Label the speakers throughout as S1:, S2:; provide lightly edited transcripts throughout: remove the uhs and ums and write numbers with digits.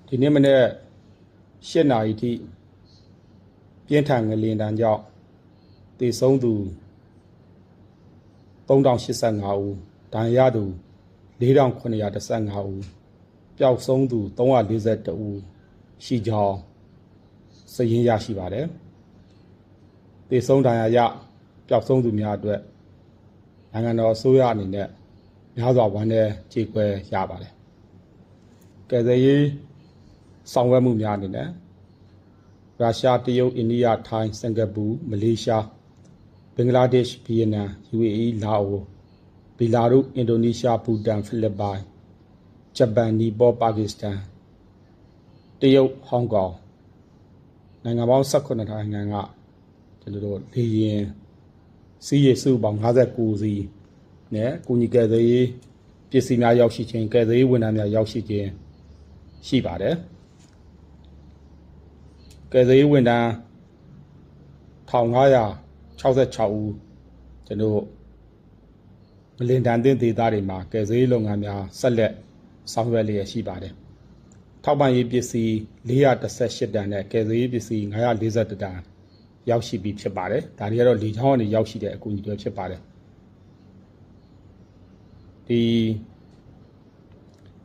S1: ဒီနေ့မနေ့၈ နာရီထိပြင်းထန်ငလျင်တန်းကြောင့်သေဆုံးသူ3085ဦးဒဏ်ရာရသူ4915ဦးပျောက်ဆုံးသူ341ဦးရှိကြောင်းစာရင်းရရှိပါတယ်သေဆုံးဒဏ်ရာရပျောက်ဆုံးသူများအတွက်နိုင်ငံတော်အစိုးရအနေနဲ့များစွာဝမ်းနည်းကြေကွဲရပါတယ်ကယ်ဆယ်ရေးဆောင်ရွက်မှုများအနေနဲ့ရုရှားတရုတ်အိန္ဒိယထိုင်းစင်ကာပူမလေးရှားဘင်္ဂလားဒေ့ရှ်ဗီယက်နမ် UAE လာအိုဘီလာရုစ်အင်ဒိုနီးရှားဘူတန်ဖိလစ်ပိုင်ဂျပန်နီပေါပါကစ္စတန်တရုတ်ဟောင်ကောင်နိုင်ငံပေါင်း18နိုင်ငံကကျွန်တော်တို့လေယာဉ်စီးရေစုပေါင်း59စီးနဲ့ကုညီကယ်ဆယ်ရေးပစ္စည်းများရောက်ရှိခြင်းကယ်ဆယ်ရေးဝန်ထမ်းများရောက်ရှိခြင်းရှိပါတယ်ကယ်ဆယ်ရေးဝန်ထမ်း1566ဦးကျွန်တော်မလင်တန်တဲ့ဒေသတွေမှာကယ်ဆယ်ရေးလုပ်ငန်းများဆက်လက်ဆောင်ရွက်လျက်ရှိပါတယ်ထောက်ပံ့ရေးပစ္စည်း418တန်နဲ့ကယ်ဆယ်ရေးပစ္စည်း941တန်ရောက်ရှိပြီးဖြစ်ပါတယ်ဒါတွေကတော့လေကြောင်းကနေရောက်ရှိတဲ့အကူအညီတွေဖြစ်ပါတယ်ဒီ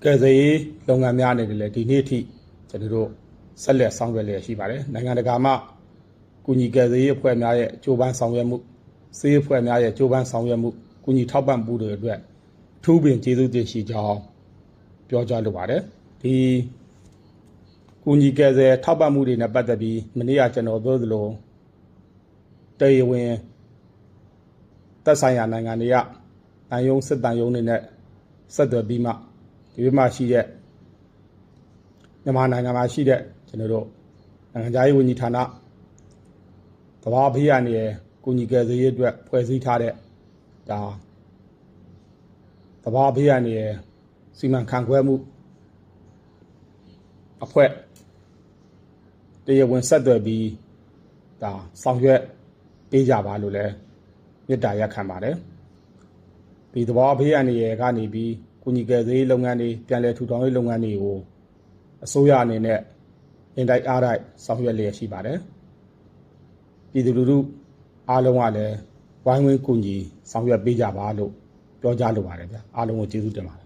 S1: ကယ်ဆယ်ရေးလုပ်ငန်းများအနေနဲ့လည်းဒီနေ့အထိကျွန်တော်တို့ဆက်လက်ဆောင်ရွက်လျက်ရှိပါတယ်နိုင်ငံတကာမှကုညီကယ်ဆယ်ရေးအဖွဲ့များရဲ့ကြိုးပမ်းဆောင်ရွက်မှုစေးအဖွဲ့များရဲ့ကြိုးပမ်းဆောင်ရွက်မှုကုညီထောက်ပံ့မှုတွေအတွက်ထူးပင်ကျေးဇူးတင်ရှိကြောင်းပြောကြားလိုပါတယ်ဒီကုညီကယ်ဆယ်ထောက်ပံ့မှုတွေနဲ့ပတ်သက်ပြီးမနေ့ကကျွန်တော်ပြောသလိုတရားဝင်သက်ဆိုင်ရာနိုင်ငံတွေကတန်ယုံစစ်တန်ယုံတွေနဲ့ဆက်သွယ်ပြီးမှဒီဘက်မှာရှိတဲ့မြန်မာနိုင်ငံမှာရှိတဲ့ကျွန်တော်တို့နိုင်ငံခြားရေးဝန်ကြီးဌာနသဘာဝဘေးအန္တရာယ်ကုညီကယ်ဆယ်ရေးအတွက်ဖွဲ့စည်းထားတဲ့ဒါသဘာဝဘေးအန္တရာယ်စီမံခန့်ခွဲမှုအဖွဲ့တရားဝင်ဆက်သွယ်ပြီးဒါဆောင်ရွက်ပေးကြပါလို့လည်းမေတ္တာရပ်ခံပါတယ်ဒီသဘာဝဘေးအန္တရာယ်ကနေပြီးကုညီကယ်ဆယ်ရေးလုပ်ငန်းတွေပြန်လည်ထူထောင်ရေးလုပ်ငန်းတွေကိုအစိုးရအနေနဲ့အင်တိုက်အားတိုက်ဆောင်ရွက်လျက်ရှိပါတယ်ပြည်သူလူထုအားလုံးကလည်းဝိုင်းဝန်းကူညီဆောင်ရွက်ပေးကြပါလို့ပြောကြားလိုပါတယ်ဗျာအားလုံးကိုကျေးဇူးတင်ပါတယ်